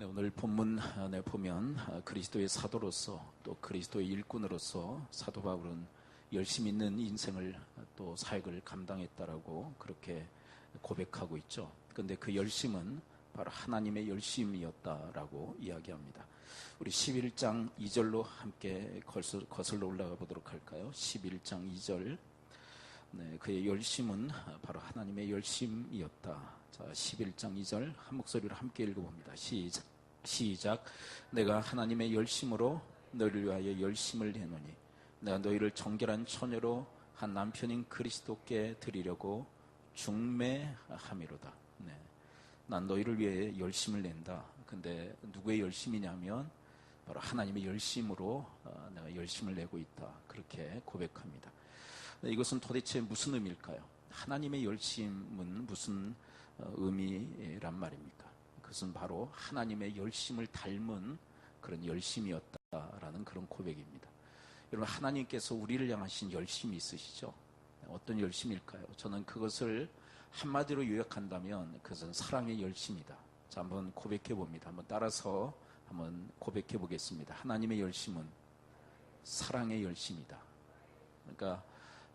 네, 오늘 본문 보면 그리스도의 사도로서 또 그리스도의 일꾼으로서 사도 바울은 열심 있는 인생을 또 사역을 감당했다라고 그렇게 고백하고 있죠. 그런데 그 열심은 바로 하나님의 열심이었다라고 이야기합니다. 우리 11장 2절로 함께 거슬러 올라가 보도록 할까요? 11장 2절. 네, 그의 열심은 바로 하나님의 열심이었다. 자, 11장 2절 한 목소리로 함께 읽어봅니다. 시작. 내가 하나님의 열심으로 너희를 위하여 열심을 내노니 내가 너희를 정결한 처녀로 한 남편인 그리스도께 드리려고 중매함이로다. 네, 난 너희를 위해 열심을 낸다. 근데 누구의 열심이냐면 바로 하나님의 열심으로 내가 열심을 내고 있다. 그렇게 고백합니다. 이것은 도대체 무슨 의미일까요? 하나님의 열심은 무슨 의미란 말입니까? 그것은 바로 하나님의 열심을 닮은 그런 열심이었다라는 그런 고백입니다. 여러분, 하나님께서 우리를 향하신 열심이 있으시죠? 어떤 열심일까요? 저는 그것을 한마디로 요약한다면 그것은 사랑의 열심이다. 자, 한번 고백해 봅니다. 한번 따라서 한번 고백해 보겠습니다. 하나님의 열심은 사랑의 열심이다. 그러니까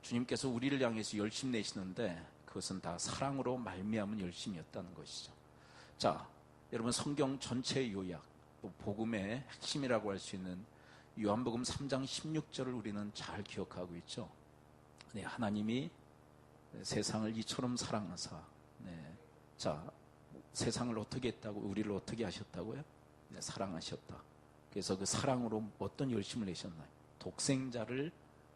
주님께서 우리를 향해서 열심 내시는데 그것은 다 사랑으로 말미암은 열심이었다는 것이죠. 자, 여러분, 성경 전체의 요약, 또 복음의 핵심이라고 할 수 있는 요한복음 3장 16절을 우리는 잘 기억하고 있죠. 네, 하나님이 세상을 이처럼 사랑하사, 네, 자, 세상을 어떻게 했다고, 우리를 어떻게 하셨다고요? 네, 사랑하셨다. 그래서 그 사랑으로 어떤 열심을 내셨나요? 독생자를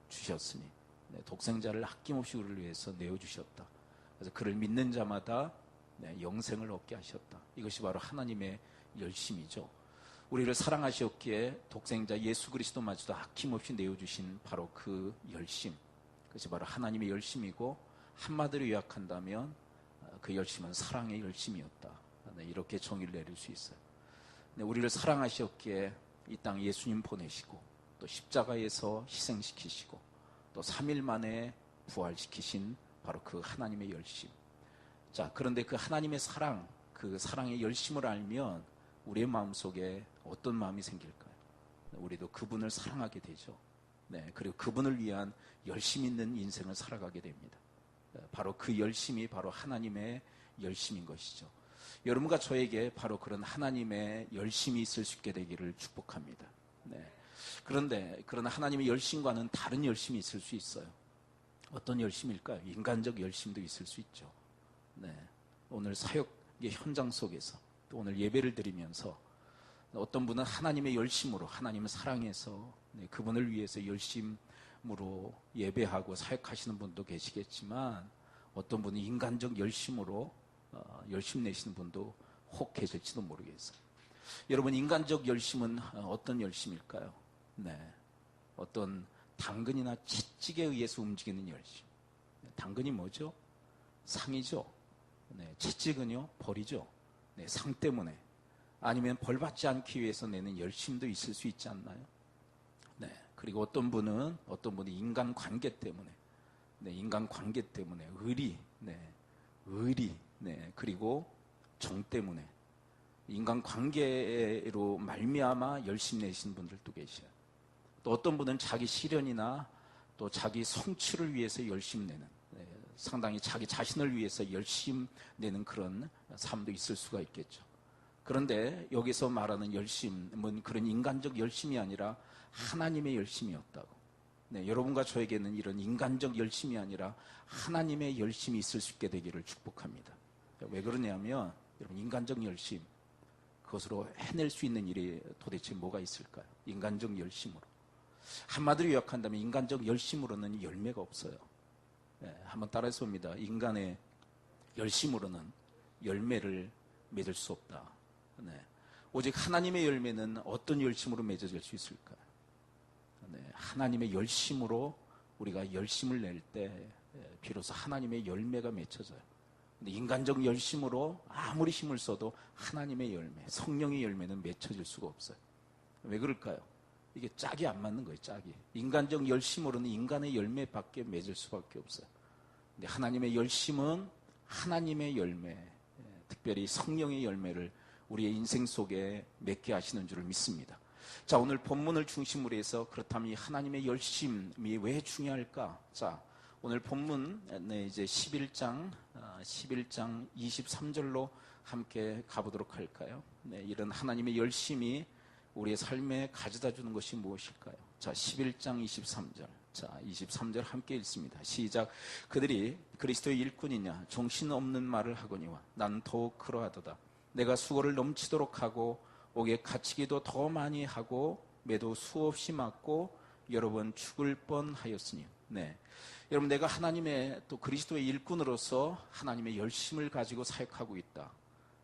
주셨으니, 네, 독생자를 아낌없이 우리를 위해서 내어주셨다. 그래서 그를 믿는 자마다 영생을 얻게 하셨다. 이것이 바로 하나님의 열심이죠. 우리를 사랑하셨기에 독생자 예수 그리스도마저도 아낌없이 내어주신 바로 그 열심, 그것이 바로 하나님의 열심이고, 한마디로 요약한다면 그 열심은 사랑의 열심이었다. 이렇게 정의를 내릴 수 있어요. 우리를 사랑하셨기에 이 땅 예수님 보내시고 또 십자가에서 희생시키시고 또 3일 만에 부활시키신 바로 그 하나님의 열심. 자, 그런데 그 하나님의 사랑, 그 사랑의 열심을 알면 우리의 마음속에 어떤 마음이 생길까요? 우리도 그분을 사랑하게 되죠. 네, 그리고 그분을 위한 열심 있는 인생을 살아가게 됩니다. 바로 그 열심이 바로 하나님의 열심인 것이죠. 여러분과 저에게 바로 그런 하나님의 열심이 있을 수 있게 되기를 축복합니다. 네. 그런데 그런 하나님의 열심과는 다른 열심이 있을 수 있어요. 어떤 열심일까요? 인간적 열심도 있을 수 있죠. 네. 오늘 사역의 현장 속에서 또 오늘 예배를 드리면서 어떤 분은 하나님의 열심으로, 하나님을 사랑해서 그분을 위해서 열심으로 예배하고 사역하시는 분도 계시겠지만, 어떤 분은 인간적 열심으로 열심 내시는 분도 혹 계실지도 모르겠어요. 여러분, 인간적 열심은 어떤 열심일까요? 네, 어떤 당근이나 채찍에 의해서 움직이는 열심. 당근이 뭐죠? 상이죠. 네, 채찍은요, 벌이죠. 네, 상 때문에. 아니면 벌 받지 않기 위해서 내는 열심도 있을 수 있지 않나요? 네, 그리고 어떤 분은 인간 관계 때문에, 네, 인간 관계 때문에 의리, 그리고 정 때문에 인간 관계로 말미암아 열심 내신 분들도 계셔요. 또 어떤 분은 자기 실현이나 또 자기 성취를 위해서 열심 내는, 상당히 자기 자신을 위해서 열심 내는 그런 삶도 있을 수가 있겠죠. 그런데 여기서 말하는 열심은 그런 인간적 열심이 아니라 하나님의 열심이었다고. 네, 여러분과 저에게는 이런 인간적 열심이 아니라 하나님의 열심이 있을 수 있게 되기를 축복합니다. 왜 그러냐면, 여러분, 인간적 열심, 그것으로 해낼 수 있는 일이 도대체 뭐가 있을까요? 인간적 열심으로. 한마디로 요약한다면 인간적 열심으로는 열매가 없어요. 네, 한번 따라해서 봅니다. 인간의 열심으로는 열매를 맺을 수 없다. 네, 오직 하나님의 열매는 어떤 열심으로 맺어질 수 있을까요? 네, 하나님의 열심으로 우리가 열심을 낼 때 비로소 하나님의 열매가 맺혀져요. 근데 인간적 열심으로 아무리 힘을 써도 하나님의 열매, 성령의 열매는 맺혀질 수가 없어요. 왜 그럴까요? 이게 짝이 안 맞는 거예요, 짝이. 인간적 열심으로는 인간의 열매밖에 맺을 수밖에 없어요. 근데 하나님의 열심은 하나님의 열매, 특별히 성령의 열매를 우리의 인생 속에 맺게 하시는 줄을 믿습니다. 자, 오늘 본문을 중심으로 해서 그렇다면 이 하나님의 열심이 왜 중요할까? 자, 오늘 본문 이제 11장 23절로 함께 가보도록 할까요? 이런 하나님의 열심이 우리의 삶에 가져다 주는 것이 무엇일까요? 자, 11장 23절. 자, 23절 함께 읽습니다. 시작. 그들이 그리스도의 일꾼이냐 정신없는 말을 하거니와 난 더욱 그러하도다. 내가 수고를 넘치도록 하고 옥에 갇히기도 더 많이 하고 매도 수없이 맞고 여러 번 죽을 뻔하였으니. 여러분, 내가 하나님의 또 그리스도의 일꾼으로서 하나님의 열심을 가지고 사역하고 있다.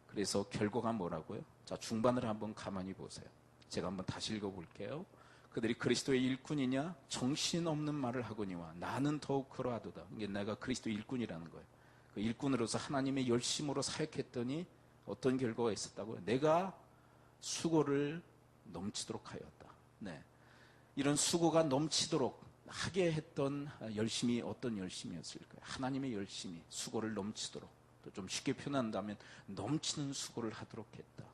그래서 결과가 뭐라고요? 자, 중반을 한번 가만히 보세요. 제가 한번 다시 읽어볼게요. 그들이 그리스도의 일꾼이냐 정신없는 말을 하거니와 나는 더욱 그러하도다. 이게 내가 그리스도 일꾼이라는 거예요. 그 일꾼으로서 하나님의 열심으로 사역했더니 어떤 결과가 있었다고요? 내가 수고를 넘치도록 하였다. 이런 수고가 넘치도록 하게 했던 열심이 어떤 열심이었을까요? 하나님의 열심이 수고를 넘치도록, 또 좀 쉽게 표현한다면 넘치는 수고를 하도록 했다.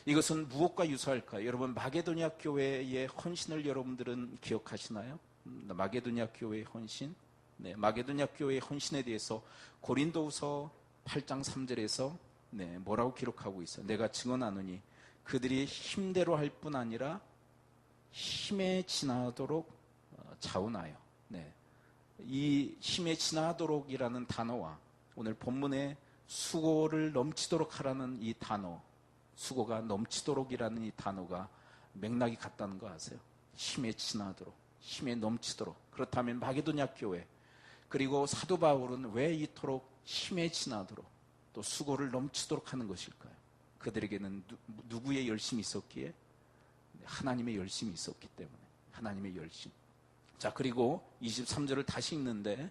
이것은 무엇과 유사할까요? 여러분, 마게도냐 교회의 헌신을 여러분들은 기억하시나요? 마게도냐 교회의 헌신? 마게도냐 교회의 헌신에 대해서 고린도후서 8장 3절에서 뭐라고 기록하고 있어요? 내가 증언하노니 그들이 힘대로 할 뿐 아니라 힘에 지나도록 자원하여. 이 힘에 지나도록이라는 단어와 오늘 본문의 수고를 넘치도록 하라는 이 단어, 수고가 넘치도록이라는 이 단어가 맥락이 같다는 거 아세요? 힘에 지나도록, 힘에 넘치도록. 그렇다면 마게도냐 교회 그리고 사도 바울은 왜 이토록 힘에 지나도록 또 수고를 넘치도록 하는 것일까요? 그들에게는 누구의 열심이 있었기에? 하나님의 열심이 있었기 때문에. 하나님의 열심. 자, 그리고 23절을 다시 읽는데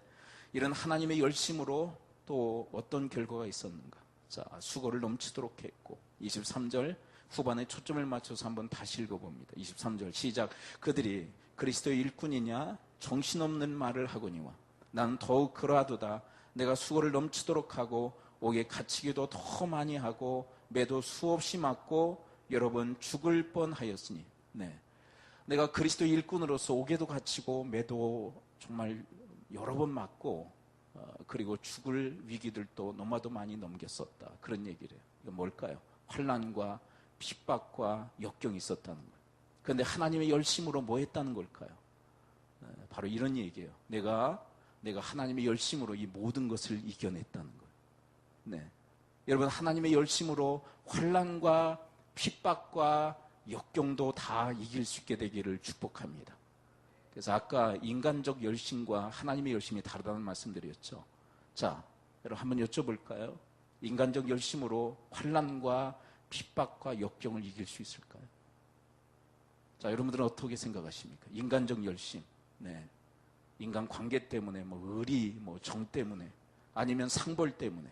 이런 하나님의 열심으로 또 어떤 결과가 있었는가? 자, 수고를 넘치도록 했고 23절 후반에 초점을 맞춰서 한번 다시 읽어봅니다. 23절 시작. 그들이 그리스도의 일꾼이냐 정신없는 말을 하거니와 나는 더욱 그러하도다. 내가 수고를 넘치도록 하고 옥에 갇히기도 더 많이 하고 매도 수없이 맞고 여러 번 죽을 뻔하였으니. 내가 그리스도 일꾼으로서 옥에도 갇히고 매도 정말 여러 번 맞고 그리고 죽을 위기들도 너무나도 많이 넘겼었다. 그런 얘기를 해요. 이건 뭘까요? 환난과 핍박과 역경이 있었다는 거예요. 그런데 하나님의 열심으로 뭐 했다는 걸까요? 바로 이런 얘기예요. 내가 하나님의 열심으로 이 모든 것을 이겨냈다는 거예요. 여러분, 하나님의 열심으로 환난과 핍박과 역경도 다 이길 수 있게 되기를 축복합니다. 그래서 아까 인간적 열심과 하나님의 열심이 다르다는 말씀드렸죠. 자, 여러분 한번 여쭤볼까요? 인간적 열심으로 환난과 핍박과 역경을 이길 수 있을까요? 자, 여러분들은 어떻게 생각하십니까? 인간적 열심, 인간 관계 때문에, 의리, 정 때문에, 아니면 상벌 때문에,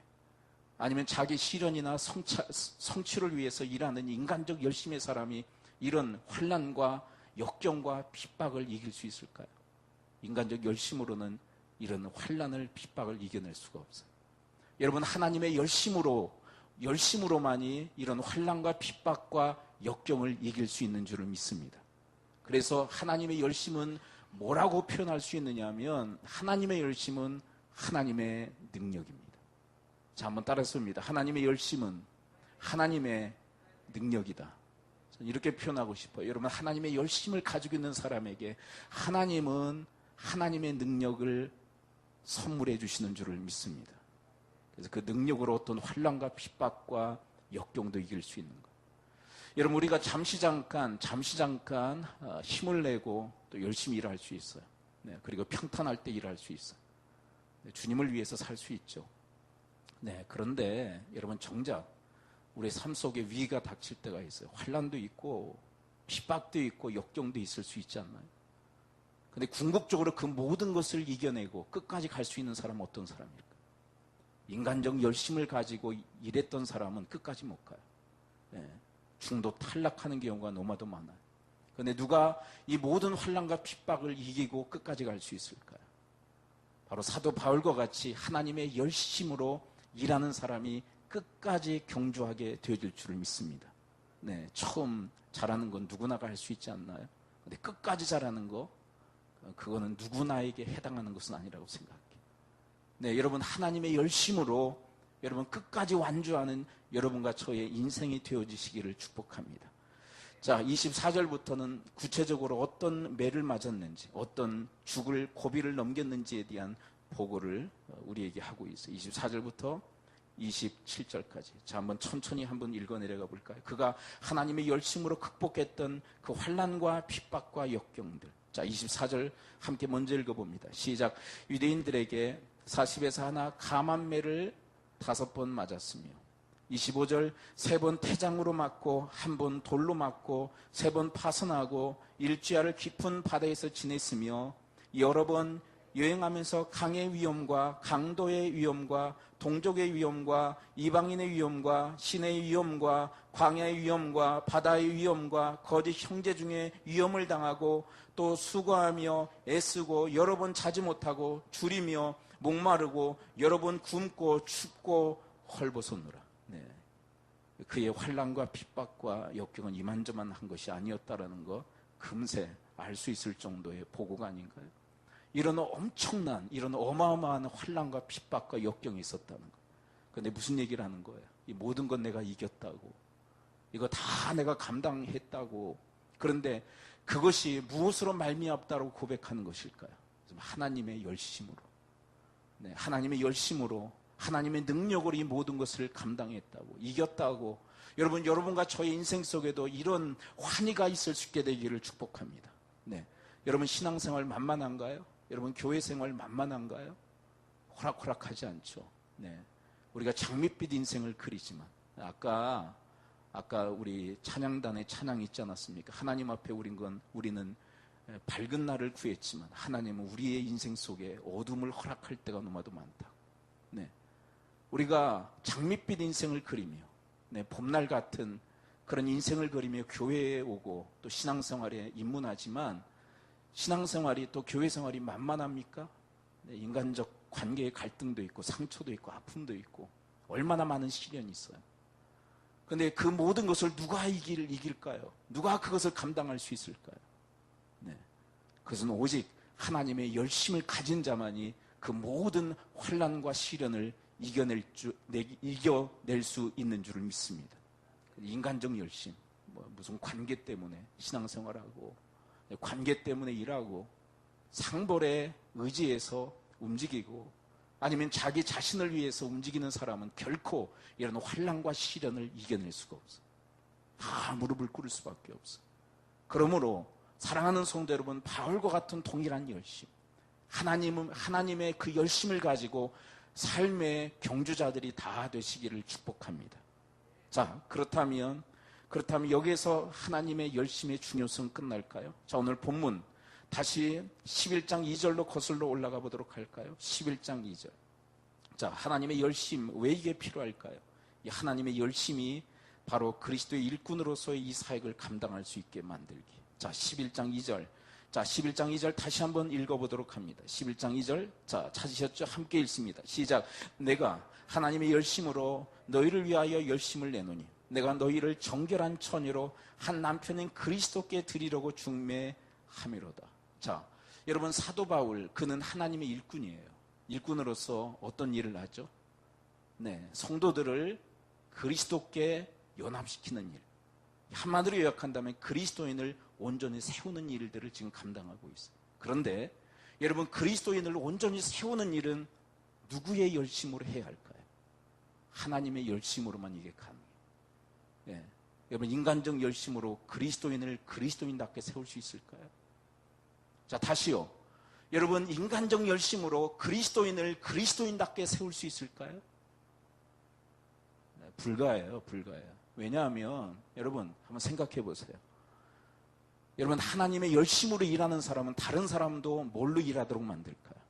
아니면 자기 실현이나 성취를 위해서 일하는 인간적 열심의 사람이 이런 환난과 역경과 핍박을 이길 수 있을까요? 인간적 열심으로는 이런 환난을 핍박을 이겨낼 수가 없어요. 여러분, 하나님의 열심으로만이 이런 환난과 핍박과 역경을 이길 수 있는 줄을 믿습니다. 그래서 하나님의 열심은 뭐라고 표현할 수 있느냐 하면 하나님의 열심은 하나님의 능력입니다. 자, 한번 따라해봅니다. 하나님의 열심은 하나님의 능력이다. 저는 이렇게 표현하고 싶어요. 여러분, 하나님의 열심을 가지고 있는 사람에게 하나님은 하나님의 능력을 선물해 주시는 줄을 믿습니다. 그래서 그 능력으로 어떤 환난과 핍박과 역경도 이길 수 있는 것. 여러분, 우리가 잠시 잠깐 힘을 내고 또 열심히 일할 수 있어요. 그리고 평탄할 때 일할 수 있어요. 주님을 위해서 살 수 있죠. 그런데 여러분, 정작 우리 삶 속에 위기가 닥칠 때가 있어요. 환난도 있고 핍박도 있고 역경도 있을 수 있지 않나요? 근데 궁극적으로 그 모든 것을 이겨내고 끝까지 갈 수 있는 사람은 어떤 사람일까? 인간적 열심을 가지고 일했던 사람은 끝까지 못 가요. 중도 탈락하는 경우가 너무나도 많아요. 그런데 누가 이 모든 환난과 핍박을 이기고 끝까지 갈 수 있을까요? 바로 사도 바울과 같이 하나님의 열심으로 일하는 사람이 끝까지 경주하게 되어질 줄을 믿습니다. 네, 처음 잘하는 건 누구나가 할 수 있지 않나요? 근데 끝까지 잘하는 거, 그거는 누구나에게 해당하는 것은 아니라고 생각해요. 네, 여러분 하나님의 열심으로 여러분 끝까지 완주하는 여러분과 저의 인생이 되어지시기를 축복합니다. 자, 24절부터는 구체적으로 어떤 매를 맞았는지, 어떤 죽을 고비를 넘겼는지에 대한 보고를 우리에게 하고 있어요. 24절부터 27절까지. 자, 한번 천천히 한번 읽어 내려가 볼까요? 그가 하나님의 열심으로 극복했던 그 환난과 핍박과 역경들. 자, 24절 함께 먼저 읽어봅니다. 시작. 유대인들에게 40에서 하나 감한 매를 5번 맞았으며 25절 3번 태장으로 맞고 1번 돌로 맞고 3번 파선하고 일주야를 깊은 바다에서 지냈으며 여러 번 여행하면서 강의 위험과 강도의 위험과 동족의 위험과 이방인의 위험과 신의 위험과 광야의 위험과 바다의 위험과 거짓 형제 중에 위험을 당하고 또 수고하며 애쓰고 여러 번 자지 못하고 줄이며 목마르고 여러 번 굶고 춥고 헐벗었노라. 네. 그의 환난과 핍박과 역경은 이만저만 한 것이 아니었다라는 거 금세 알 수 있을 정도의 보고가 아닌가요? 이런 엄청난, 이런 어마어마한 환난과 핍박과 역경이 있었다는 거. 그런데 무슨 얘기를 하는 거예요? 이 모든 건 내가 이겼다고, 이거 다 내가 감당했다고. 그런데 그것이 무엇으로 말미암다고 고백하는 것일까요? 하나님의 열심으로. 네, 하나님의 열심으로, 하나님의 능력으로 이 모든 것을 감당했다고, 이겼다고. 여러분과 저의 인생 속에도 이런 환희가 있을 수 있게 되기를 축복합니다. 네, 여러분 신앙생활 만만한가요? 여러분 교회 생활 만만한가요? 호락호락하지 않죠. 네, 우리가 장밋빛 인생을 그리지만 아까 우리 찬양단의 찬양 있지 않았습니까? 하나님 앞에 우리는 밝은 날을 구했지만 하나님은 우리의 인생 속에 어둠을 허락할 때가 너무나도 많다. 네, 우리가 장밋빛 인생을 그리며 봄날 같은 그런 인생을 그리며 교회에 오고 또 신앙생활에 입문하지만 신앙생활이 또 교회생활이 만만합니까? 인간적 관계의 갈등도 있고 상처도 있고 아픔도 있고 얼마나 많은 시련이 있어요. 그런데 그 모든 것을 누가 이길까요? 누가 그것을 감당할 수 있을까요? 네, 그것은 오직 하나님의 열심을 가진 자만이 그 모든 환난과 시련을 이겨낼 수 있는 줄을 믿습니다. 인간적 열심, 무슨 관계 때문에 신앙생활하고 관계 때문에 일하고 상벌에 의지해서 움직이고 아니면 자기 자신을 위해서 움직이는 사람은 결코 이런 환난과 시련을 이겨낼 수가 없어. 다 무릎을 꿇을 수밖에 없어. 그러므로 사랑하는 성도 여러분, 바울과 같은 동일한 열심, 하나님의 그 열심을 가지고 삶의 경주자들이 다 되시기를 축복합니다. 자, 그렇다면 여기에서 하나님의 열심의 중요성 끝날까요? 자, 오늘 본문 다시 11장 2절로 거슬러 올라가 보도록 할까요? 11장 2절. 자, 하나님의 열심, 왜 이게 필요할까요? 이 하나님의 열심이 바로 그리스도의 일꾼으로서의 이 사역을 감당할 수 있게 만들기. 자, 11장 2절. 자, 11장 2절 다시 한번 읽어보도록 합니다. 11장 2절. 자, 찾으셨죠? 함께 읽습니다. 시작. 내가 하나님의 열심으로 너희를 위하여 열심을 내노니 내가 너희를 정결한 처녀로 한 남편인 그리스도께 드리려고 중매함이로다. 자, 여러분 사도 바울, 그는 하나님의 일꾼이에요. 일꾼으로서 어떤 일을 하죠? 네, 성도들을 그리스도께 연합시키는 일. 한마디로 요약한다면 그리스도인을 온전히 세우는 일들을 지금 감당하고 있어요. 그런데 여러분, 그리스도인을 온전히 세우는 일은 누구의 열심으로 해야 할까요? 하나님의 열심으로만 이게 가능해요. 예. 여러분, 인간적 열심으로 그리스도인을 그리스도인답게 세울 수 있을까요? 자, 다시요. 여러분, 인간적 열심으로 그리스도인을 그리스도인답게 세울 수 있을까요? 네, 불가해요. 왜냐하면 여러분, 한번 생각해 보세요. 여러분, 하나님의 열심으로 일하는 사람은 다른 사람도 뭘로 일하도록 만들까요?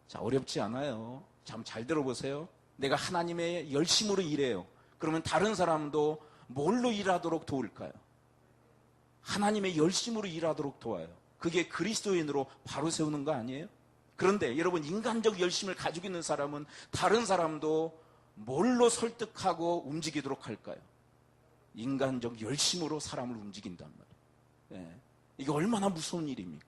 자, 어렵지 않아요. 참 잘 들어보세요. 내가 하나님의 열심으로 일해요. 그러면 다른 사람도 뭘로 일하도록 도울까요? 하나님의 열심으로 일하도록 도와요. 그게 그리스도인으로 바로 세우는 거 아니에요? 그런데 여러분, 인간적 열심을 가지고 있는 사람은 다른 사람도 뭘로 설득하고 움직이도록 할까요? 인간적 열심으로 사람을 움직인단 말이에요. 예. 이게 얼마나 무서운 일입니까?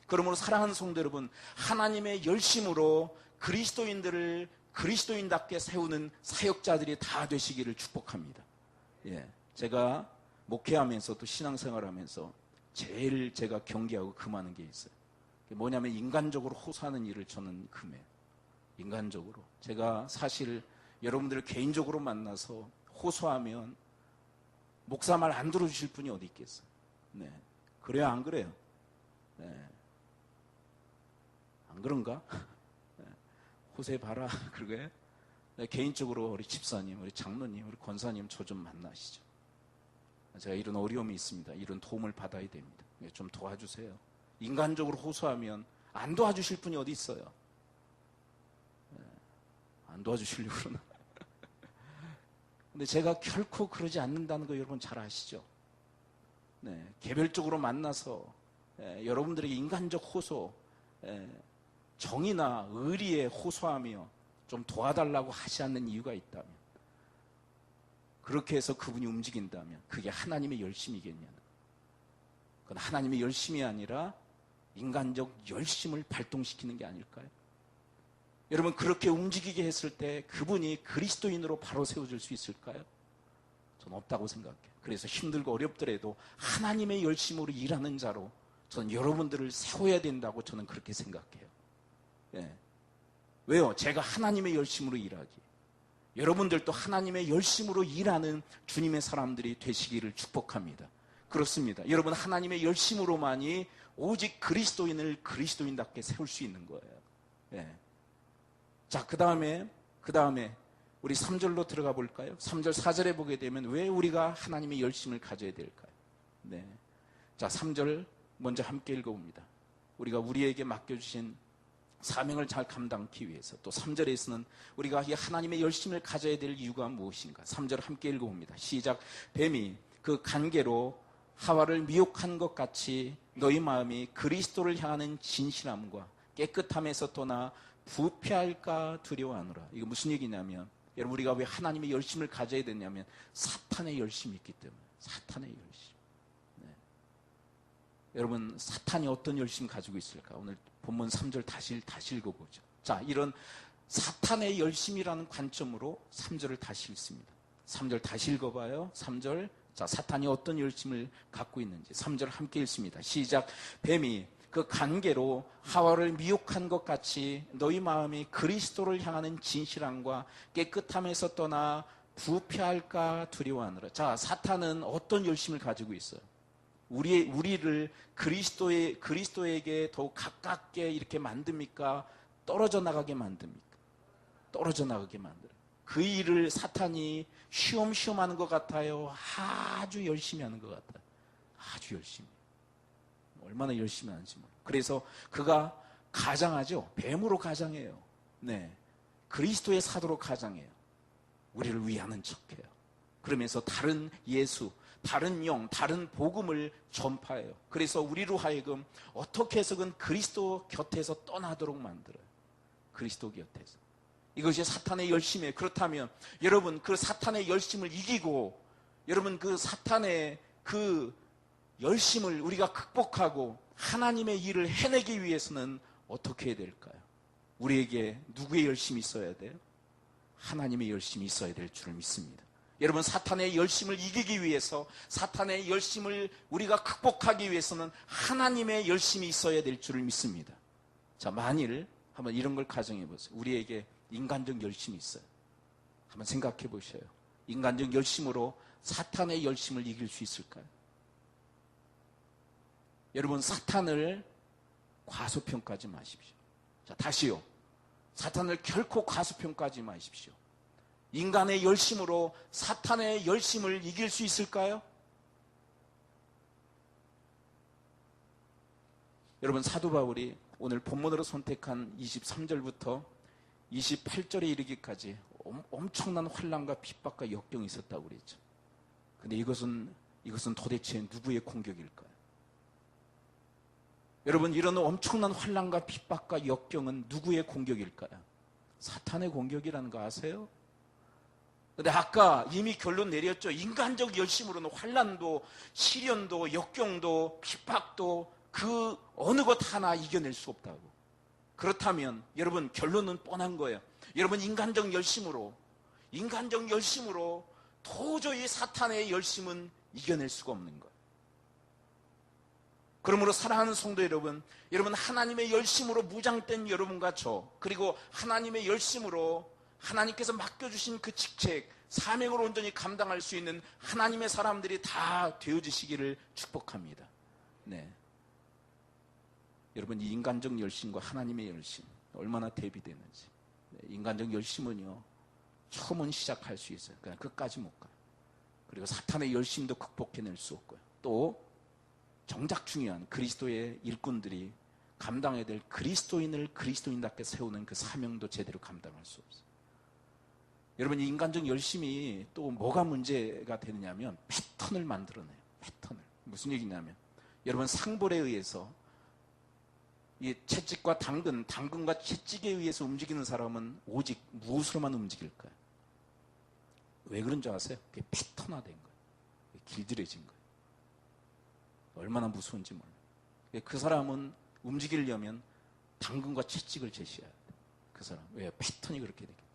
그러므로 사랑하는 성도 여러분, 하나님의 열심으로 그리스도인들을 그리스도인답게 세우는 사역자들이 다 되시기를 축복합니다. 예. 제가 목회하면서 또 신앙생활하면서 제일 제가 경계하고 금하는 게 있어요. 뭐냐면 인간적으로 호소하는 일을 저는 금해요. 인간적으로. 제가 사실 여러분들을 개인적으로 만나서 호소하면 목사 말 안 들어주실 분이 어디 있겠어요. 네. 그래요, 안 그래요? 네. 안 그런가? 네. 호세 봐라. 그러게. 네, 개인적으로 우리 집사님, 우리 장로님, 우리 권사님 저 좀 만나시죠. 제가 이런 어려움이 있습니다. 이런 도움을 받아야 됩니다. 좀 도와주세요. 인간적으로 호소하면 안 도와주실 분이 어디 있어요? 네. 안 도와주시려고 그러나? 근데 제가 결코 그러지 않는다는 거 여러분 잘 아시죠? 네, 개별적으로 만나서 여러분들에게 인간적 호소, 정의나 의리에 호소하며 좀 도와달라고 하지 않는 이유가 있다면, 그렇게 해서 그분이 움직인다면 그게 하나님의 열심이겠냐는, 그건 하나님의 열심이 아니라 인간적 열심을 발동시키는 게 아닐까요? 여러분, 그렇게 움직이게 했을 때 그분이 그리스도인으로 바로 세워질 수 있을까요? 저는 없다고 생각해요. 그래서 힘들고 어렵더라도 하나님의 열심으로 일하는 자로 저는 여러분들을 세워야 된다고 저는 그렇게 생각해요. 예. 왜요? 제가 하나님의 열심으로 일하기, 여러분들도 하나님의 열심으로 일하는 주님의 사람들이 되시기를 축복합니다. 그렇습니다. 여러분, 하나님의 열심으로만이 오직 그리스도인을 그리스도인답게 세울 수 있는 거예요. 예. 자, 그 다음에 우리 3절로 들어가 볼까요? 3절 4절에 보게 되면 왜 우리가 하나님의 열심을 가져야 될까요? 네. 자, 3절 먼저 함께 읽어봅니다. 우리가 우리에게 맡겨주신 사명을 잘 감당하기 위해서, 또 3절에서는 우리가 이 하나님의 열심을 가져야 될 이유가 무엇인가? 3절 함께 읽어봅니다. 시작. 뱀이 그 간계로 하와를 미혹한 것 같이 너희 마음이 그리스도를 향하는 진실함과 깨끗함에서 떠나 부패할까 두려워하노라. 이거 무슨 얘기냐면, 여러분, 우리가 왜 하나님의 열심을 가져야 되냐면 사탄의 열심이 있기 때문에. 사탄의 열심. 네. 여러분, 사탄이 어떤 열심 가지고 있을까? 오늘 본문 3절 다시 읽어보죠. 자, 이런 사탄의 열심이라는 관점으로 3절을 다시 읽습니다. 3절 다시 읽어봐요. 3절. 자, 사탄이 어떤 열심을 갖고 있는지 3절 함께 읽습니다. 시작. 뱀이 그 간계로 하와를 미혹한 것 같이 너희 마음이 그리스도를 향하는 진실함과 깨끗함에서 떠나 부패할까 두려워하느라. 자, 사탄은 어떤 열심을 가지고 있어요? 우리를 그리스도에게 더욱 가깝게 이렇게 만듭니까? 떨어져 나가게 만듭니까? 떨어져 나가게 만들어요. 그 일을 사탄이 쉬엄쉬엄 하는 것 같아요? 아주 열심히 하는 것 같아요? 아주 열심히. 얼마나 열심히 하는지 몰라요. 그래서 그가 가장하죠. 뱀으로 가장해요. 네, 그리스도의 사도로 가장해요. 우리를 위하는 척해요. 그러면서 다른 예수, 다른 영, 다른 복음을 전파해요. 그래서 우리로 하여금 어떻게 해서든 그리스도 곁에서 떠나도록 만들어요. 그리스도 곁에서. 이것이 사탄의 열심이에요. 그렇다면 여러분, 그 사탄의 열심을 이기고, 여러분, 그 사탄의 그 열심을 우리가 극복하고 하나님의 일을 해내기 위해서는 어떻게 해야 될까요? 우리에게 누구의 열심이 있어야 돼요? 하나님의 열심이 있어야 될 줄을 믿습니다. 여러분, 사탄의 열심을 이기기 위해서, 사탄의 열심을 우리가 극복하기 위해서는 하나님의 열심이 있어야 될 줄을 믿습니다. 자, 만일 한번 이런 걸 가정해 보세요. 우리에게 인간적 열심이 있어요. 한번 생각해 보셔요. 인간적 열심으로 사탄의 열심을 이길 수 있을까요? 여러분, 사탄을 과소평가하지 마십시오. 자, 다시요. 사탄을 결코 과소평가하지 마십시오. 인간의 열심으로 사탄의 열심을 이길 수 있을까요? 여러분, 사도 바울이 오늘 본문으로 선택한 23절부터 28절에 이르기까지 엄청난 환난과 핍박과 역경이 있었다고 그랬죠. 근데 이것은 도대체 누구의 공격일까요? 여러분, 이런 엄청난 환난과 핍박과 역경은 누구의 공격일까요? 사탄의 공격이라는 거 아세요? 근데 아까 이미 결론 내렸죠. 인간적 열심으로는 환난도, 시련도, 역경도, 핍박도 그 어느 것 하나 이겨낼 수 없다고. 그렇다면 여러분 결론은 뻔한 거예요. 여러분 인간적 열심으로 도저히 사탄의 열심은 이겨낼 수가 없는 거예요. 그러므로 사랑하는 성도 여러분 하나님의 열심으로 무장된 여러분과 저, 그리고 하나님의 열심으로 하나님께서 맡겨주신 그 직책, 사명을 온전히 감당할 수 있는 하나님의 사람들이 다 되어지시기를 축복합니다. 네. 여러분 이 인간적 열심과 하나님의 열심 얼마나 대비되는지. 네. 인간적 열심은요 처음은 시작할 수 있어요. 그냥 끝까지 못 가요. 그리고 사탄의 열심도 극복해낼 수 없고요. 또 정작 중요한 그리스도의 일꾼들이 감당해야 될 그리스도인을 그리스도인답게 세우는 그 사명도 제대로 감당할 수 없어요. 여러분 이 인간적 열심이 또 뭐가 문제가 되느냐면 패턴을 만들어내요. 패턴을. 무슨 얘기냐면 여러분 상볼에 의해서 이 채찍과 당근과 채찍에 의해서 움직이는 사람은 오직 무엇으로만 움직일까요? 왜 그런 줄 아세요? 그게 패턴화된 거예요. 길들여진 거예요. 얼마나 무서운지 몰라요. 그 사람은 움직이려면 당근과 채찍을 제시해야 돼요. 그 사람. 왜? 패턴이 그렇게 되기 때문에.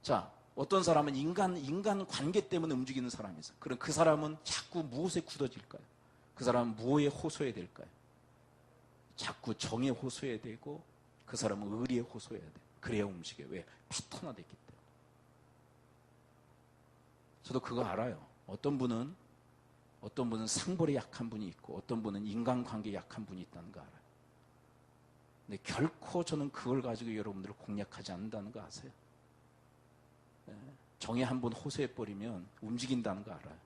자, 어떤 사람은 인간 관계 때문에 움직이는 사람이 있어요. 그럼 그 사람은 자꾸 무엇에 굳어질까요? 그 사람은 무엇에 호소해야 될까요? 자꾸 정에 호소해야 되고 그 사람은 의리에 호소해야 돼요. 그래야 움직여요. 왜? 패턴화됐기 때문에. 저도 그거 알아요. 어떤 분은 상벌에 약한 분이 있고 어떤 분은 인간관계에 약한 분이 있다는 거 알아요. 근데 결코 저는 그걸 가지고 여러분들을 공략하지 않는다는 거 아세요? 정에 한 번 호소해버리면 움직인다는 거 알아요.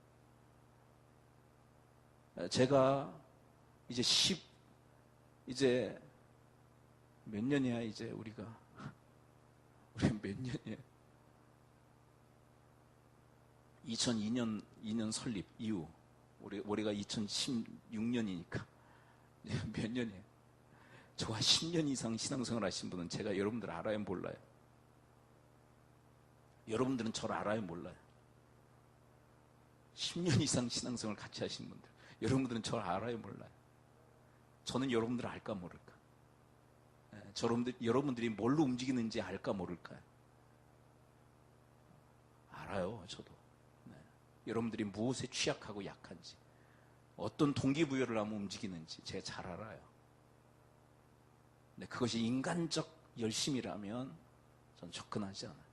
제가 이제 몇 년이야 이제 우리 몇 년이에요? 2002년 설립 이후 올해가 2016년이니까 몇 년이에요? 저와 10년 이상 신앙생활 하신 분은 제가 여러분들 알아요 몰라요? 여러분들은 저를 알아요 몰라요? 10년 이상 신앙생활 같이 하신 분들 여러분들은 저를 알아요 몰라요? 저는 여러분들을 알까 모를까? 여러분들이 뭘로 움직이는지 알까 모를까요? 알아요 저도. 여러분들이 무엇에 취약하고 약한지 어떤 동기부여를 하면 움직이는지 제가 잘 알아요. 근데 그것이 인간적 열심이라면 저는 접근하지 않아요.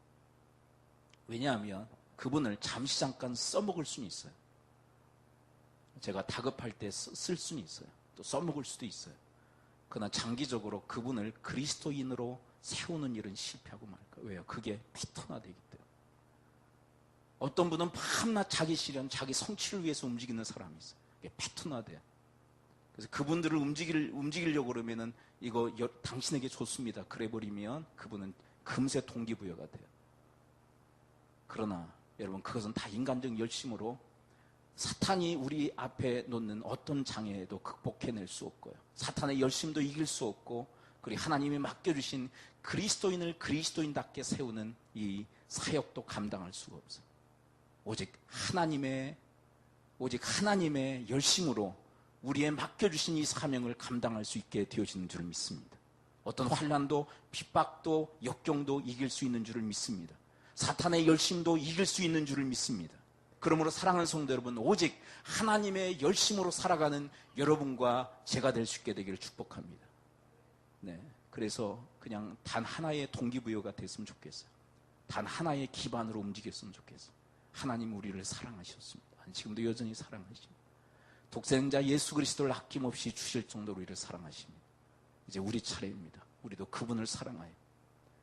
왜냐하면 그분을 잠시 잠깐 써먹을 수는 있어요. 제가 다급할 때 쓸 수는 있어요. 또 써먹을 수도 있어요. 그러나 장기적으로 그분을 그리스도인으로 세우는 일은 실패하고 말까. 왜요? 그게 패턴화되기 때문에. 어떤 분은 밤낮 자기 실현, 자기 성취를 위해서 움직이는 사람이 있어요. 이게 패턴화돼요. 그래서 그분들을 움직이려고 그러면은 이거 당신에게 좋습니다. 그래 버리면 그분은 금세 동기부여가 돼요. 그러나 여러분 그것은 다 인간적 열심으로 사탄이 우리 앞에 놓는 어떤 장애에도 극복해낼 수 없고요. 사탄의 열심도 이길 수 없고 그리고 하나님이 맡겨주신 그리스도인을 그리스도인답게 세우는 이 사역도 감당할 수가 없어요. 오직 하나님의 열심으로 우리의 맡겨주신 이 사명을 감당할 수 있게 되어지는 줄을 믿습니다. 어떤 환난도 핍박도 역경도 이길 수 있는 줄을 믿습니다. 사탄의 열심도 이길 수 있는 줄을 믿습니다. 그러므로 사랑하는 성도 여러분, 오직 하나님의 열심으로 살아가는 여러분과 제가 될 수 있게 되기를 축복합니다. 네, 그래서 그냥 단 하나의 동기부여가 됐으면 좋겠어요. 단 하나의 기반으로 움직였으면 좋겠어요. 하나님 우리를 사랑하셨습니다. 지금도 여전히 사랑하십니다. 독생자 예수 그리스도를 아낌없이 주실 정도로 우리를 사랑하십니다. 이제 우리 차례입니다. 우리도 그분을 사랑하여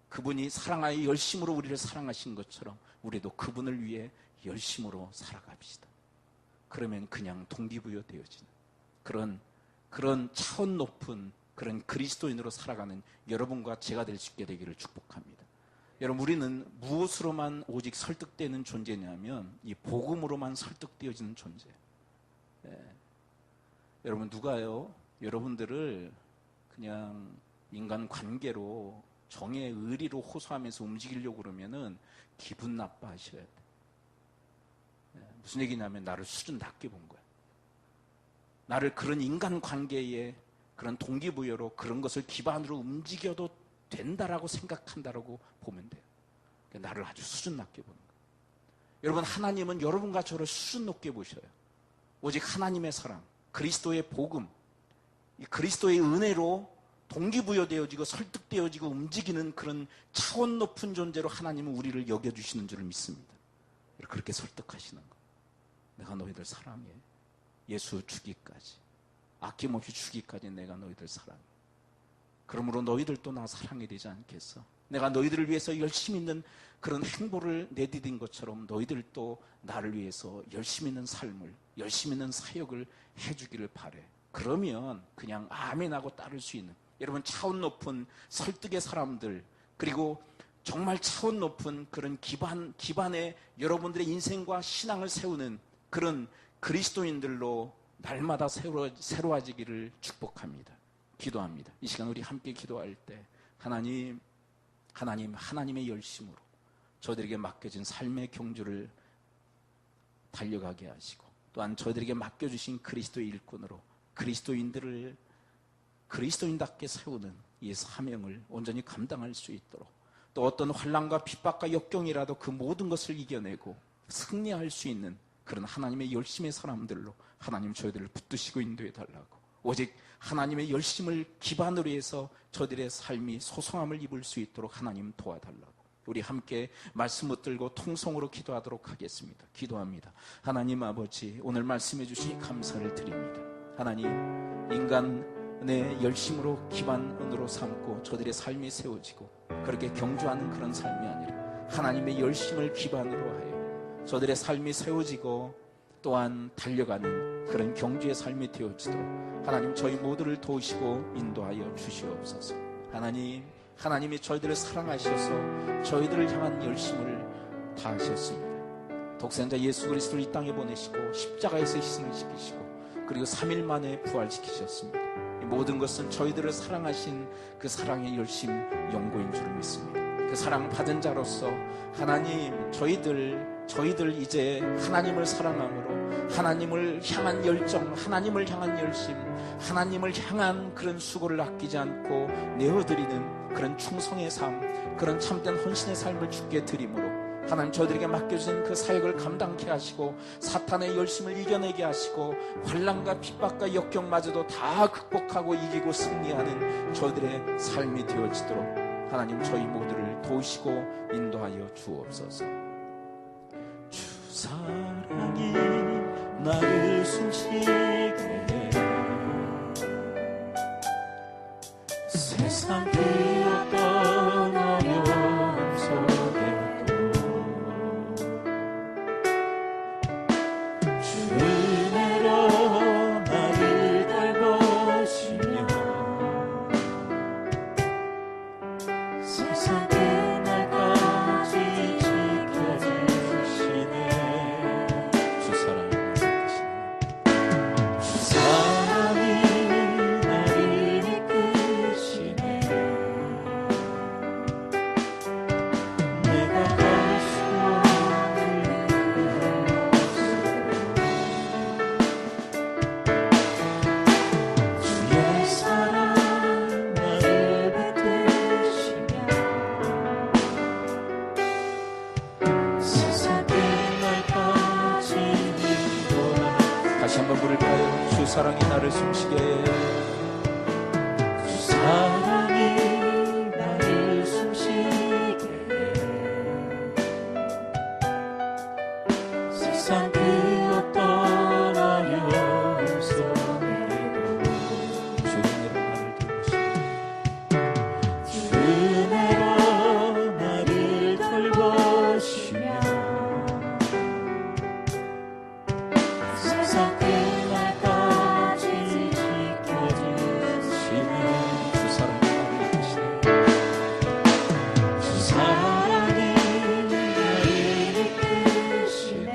그분이 사랑하여 열심으로 우리를 사랑하신 것처럼 우리도 그분을 위해 열심으로 살아갑시다. 그러면 그냥 동기부여 되어지는 그런 차원 높은 그런 그리스도인으로 살아가는 여러분과 제가 될 수 있게 되기를 축복합니다. 여러분 우리는 무엇으로만 오직 설득되는 존재냐면 이 복음으로만 설득되어지는 존재예요. 여러분 누가요? 여러분들을 그냥 인간 관계로 정의 의리로 호소하면서 움직이려고 그러면은 기분 나빠하셔야 돼. 무슨 얘기냐면 나를 수준 낮게 본 거야. 나를 그런 인간관계에 그런 동기부여로 그런 것을 기반으로 움직여도 된다라고 생각한다라고 보면 돼요. 그러니까 나를 아주 수준 낮게 보는 거예요. 여러분, 하나님은 여러분과 저를 수준 높게 보셔요. 오직 하나님의 사랑, 그리스도의 복음, 이 그리스도의 은혜로 동기부여되어지고 설득되어지고 움직이는 그런 차원 높은 존재로 하나님은 우리를 여겨주시는 줄을 믿습니다. 그렇게 설득하시는 거예요. 내가 너희들 사랑해. 예수 주기까지, 아낌없이 주기까지 내가 너희들 사랑해. 그러므로 너희들도 나 사랑해야 되지 않겠어? 내가 너희들을 위해서 열심히 있는 그런 행보를 내디딘 것처럼 너희들도 나를 위해서 열심히 있는 삶을, 열심히 있는 사역을 해주기를 바래. 그러면 그냥 아멘하고 따를 수 있는, 여러분, 차원 높은 설득의 사람들, 그리고 정말 차원 높은 그런 기반에 여러분들의 인생과 신앙을 세우는 그런 그리스도인들로 날마다 새로워지기를 축복합니다. 기도합니다. 이 시간 우리 함께 기도할 때 하나님의 열심으로 저희들에게 맡겨진 삶의 경주를 달려가게 하시고, 또한 저희들에게 맡겨주신 그리스도의 일꾼으로 그리스도인들을 그리스도인답게 세우는 이 사명을 온전히 감당할 수 있도록, 또 어떤 환난과 핍박과 역경이라도 그 모든 것을 이겨내고 승리할 수 있는 그런 하나님의 열심의 사람들로 하나님 저희들을 붙드시고 인도해 달라고, 오직 하나님의 열심을 기반으로 해서 저들의 삶이 소성함을 입을 수 있도록 하나님 도와달라고, 우리 함께 말씀 붙들고 통성으로 기도하도록 하겠습니다. 기도합니다. 하나님 아버지, 오늘 말씀해 주시니 감사를 드립니다. 하나님, 인간의 열심으로 기반으로 삼고 저들의 삶이 세워지고 그렇게 경주하는 그런 삶이 아니라 하나님의 열심을 기반으로 하여 저들의 삶이 세워지고 또한 달려가는 그런 경주의 삶이 되어지도록 하나님 저희 모두를 도우시고 인도하여 주시옵소서. 하나님이 저희들을 사랑하셔서 저희들을 향한 열심을 다하셨습니다. 독생자 예수 그리스도를 이 땅에 보내시고 십자가에서 희생을 시키시고 그리고 3일 만에 부활시키셨습니다. 이 모든 것은 저희들을 사랑하신 그 사랑의 열심 연고인 줄 믿습니다. 그 사랑 받은 자로서 하나님, 저희들 이제 하나님을 사랑함으로 하나님을 향한 열정, 하나님을 향한 열심, 하나님을 향한 그런 수고를 아끼지 않고 내어드리는 그런 충성의 삶, 그런 참된 헌신의 삶을 주께 드림으로 하나님 저희들에게 맡겨주신 그 사역을 감당케 하시고 사탄의 열심을 이겨내게 하시고 환난과 핍박과 역경마저도 다 극복하고 이기고 승리하는 저희들의 삶이 되어지도록 하나님 저희 모두를 도우시고 인도하여 주옵소서. 주 사랑이 나를 숨쉬게 해 세상 그 어떤 어려움 속에도 주 은혜로 나를 돌보시며 세상 그날까지 지켜주시네. 주 사랑이 나를 이끄시네. 내가 갈 수 없는 주의 사랑 나를 붙드시며 세상 끝날까지 인도하. 다시 한번 부를까요? 주 사랑이 나를 숨쉬게 해. 주 사랑이 나를 숨쉬게 해 세상 그 어떤 어려움 속에도 주 은혜로 나를 돌보시며 세상 끝날까지 지켜주시네. 주 사랑이 나를 이끄시네. 주 사랑이 나를 이끄시네.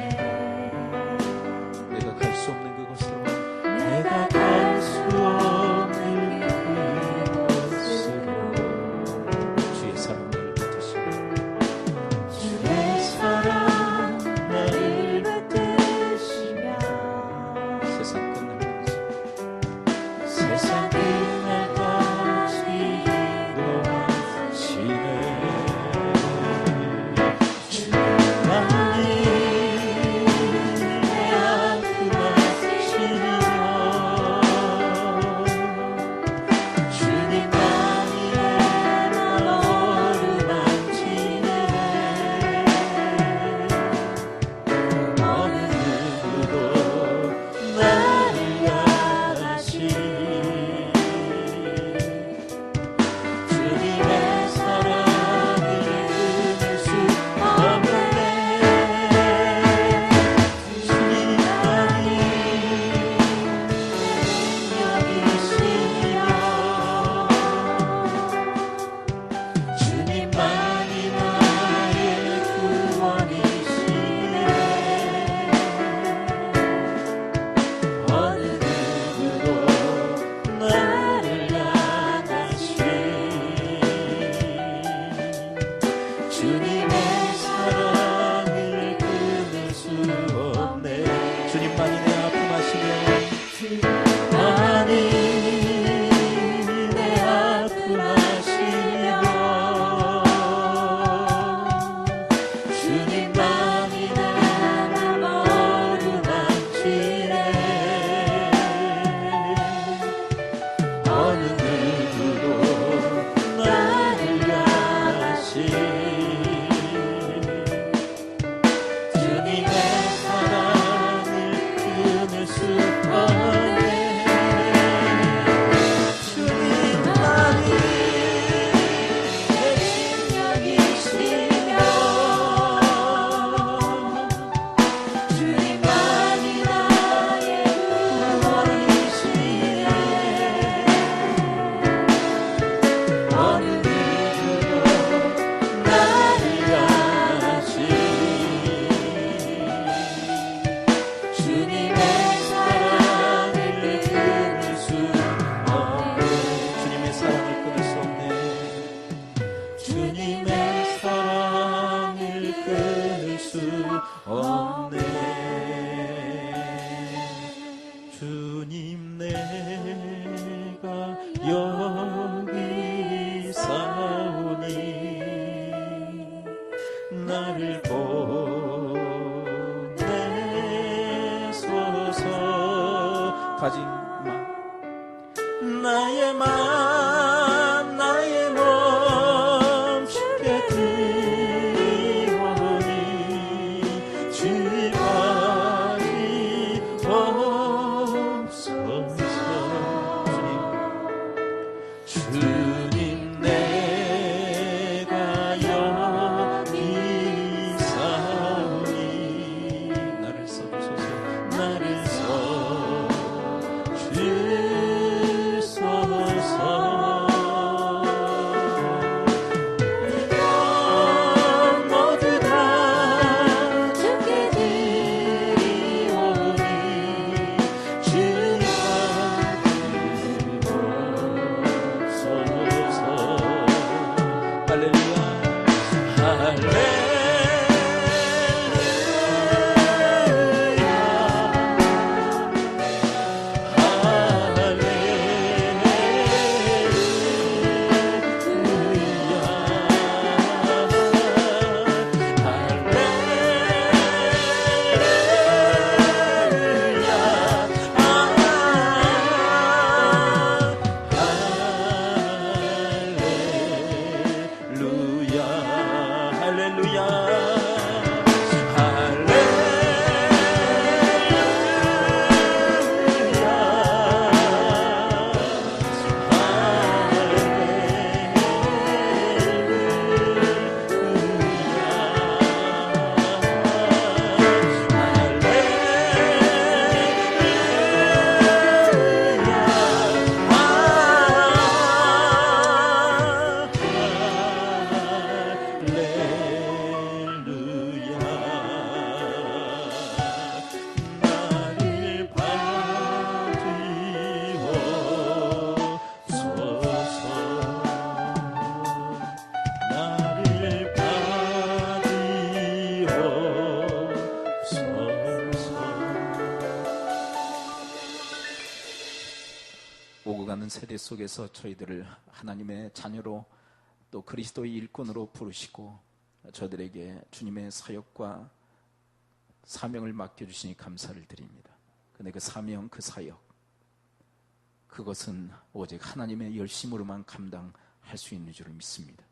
수 없네. 주님 내가 여기 사오니 나를 보내소서. 가지 마. 나의 맘 나의 몸 쉽게 드리오니 지발이 없소서. 주님 내가 여기 사오니 나를 써주소서. 나를 오고 가는 세대 속에서 저희들을 하나님의 자녀로 또 그리스도의 일꾼으로 부르시고 저들에게 주님의 사역과 사명을 맡겨주시니 감사를 드립니다. 근데 그 사명, 그 사역, 그것은 오직 하나님의 열심으로만 감당할 수 있는 줄을 믿습니다.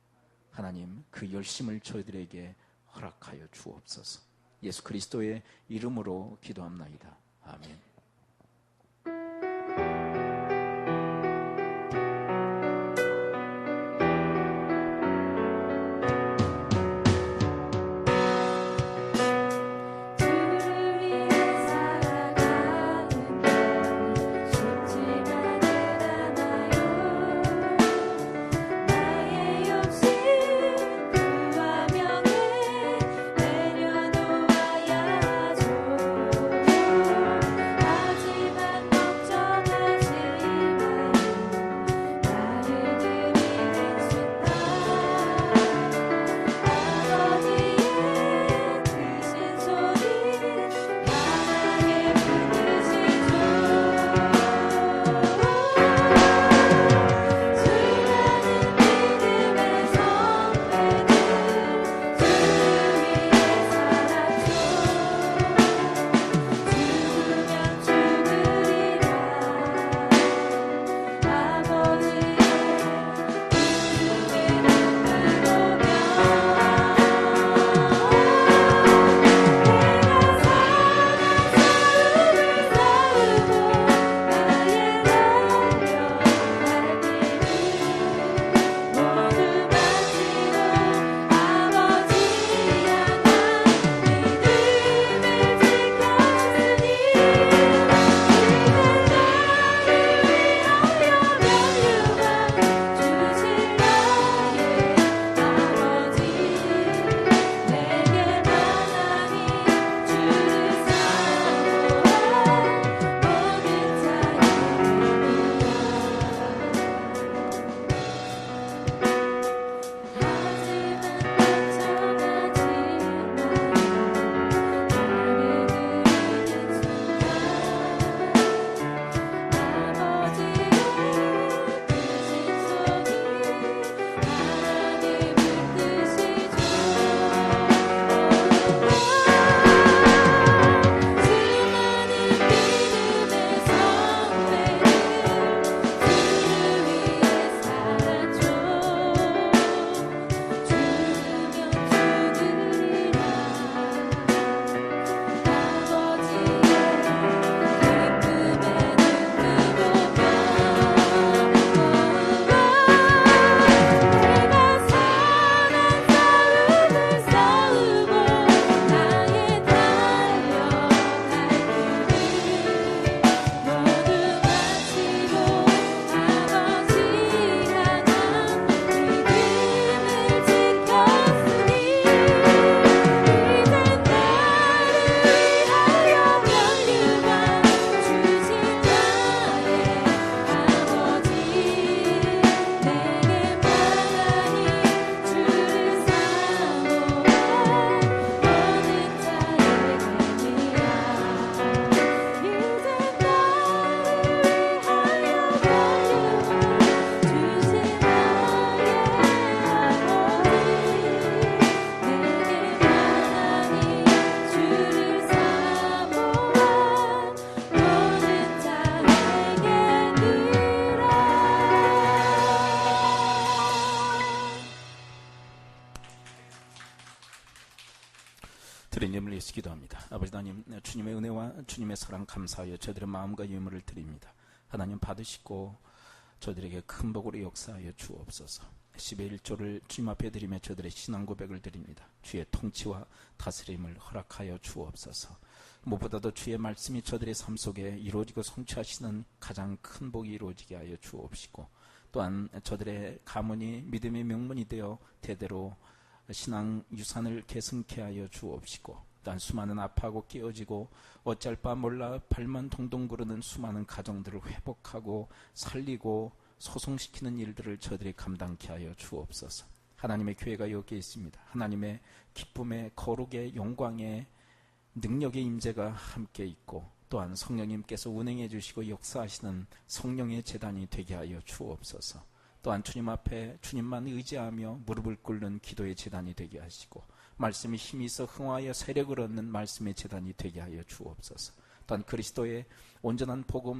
하나님, 그 열심을 저희들에게 허락하여 주옵소서. 예수 그리스도의 이름으로 기도합나이다. 아멘. 내려놓아야죠. 주님을 예수 기도합니다. 아버지 하나님, 주님의 은혜와 주님의 사랑 감사하여 저들의 마음과 유물을 드립니다. 하나님 받으시고 저들에게 큰 복으로 역사하여 주옵소서. 10의 1조를 주님 앞에 드리며 저들의 신앙 고백을 드립니다. 주의 통치와 다스림을 허락하여 주옵소서. 무엇보다도 주의 말씀이 저들의 삶 속에 이루어지고 성취하시는 가장 큰 복이 이루어지게 하여 주옵시고, 또한 저들의 가문이 믿음의 명문이 되어 대대로 신앙 유산을 계승케 하여 주옵시고, 또한 수많은 아파하고 깨어지고 어쩔 바 몰라 발만 동동 구르는 수많은 가정들을 회복하고 살리고 소송시키는 일들을 저들이 감당케 하여 주옵소서. 하나님의 교회가 여기에 있습니다. 하나님의 기쁨의 거룩의 영광의 능력의 임재가 함께 있고, 또한 성령님께서 운행해 주시고 역사하시는 성령의 제단이 되게 하여 주옵소서. 또한 주님 앞에 주님만 의지하며 무릎을 꿇는 기도의 제단이 되게 하시고, 말씀이 힘이 있어 흥하여 세력을 얻는 말씀의 제단이 되게 하여 주옵소서. 또한 그리스도의 온전한 복음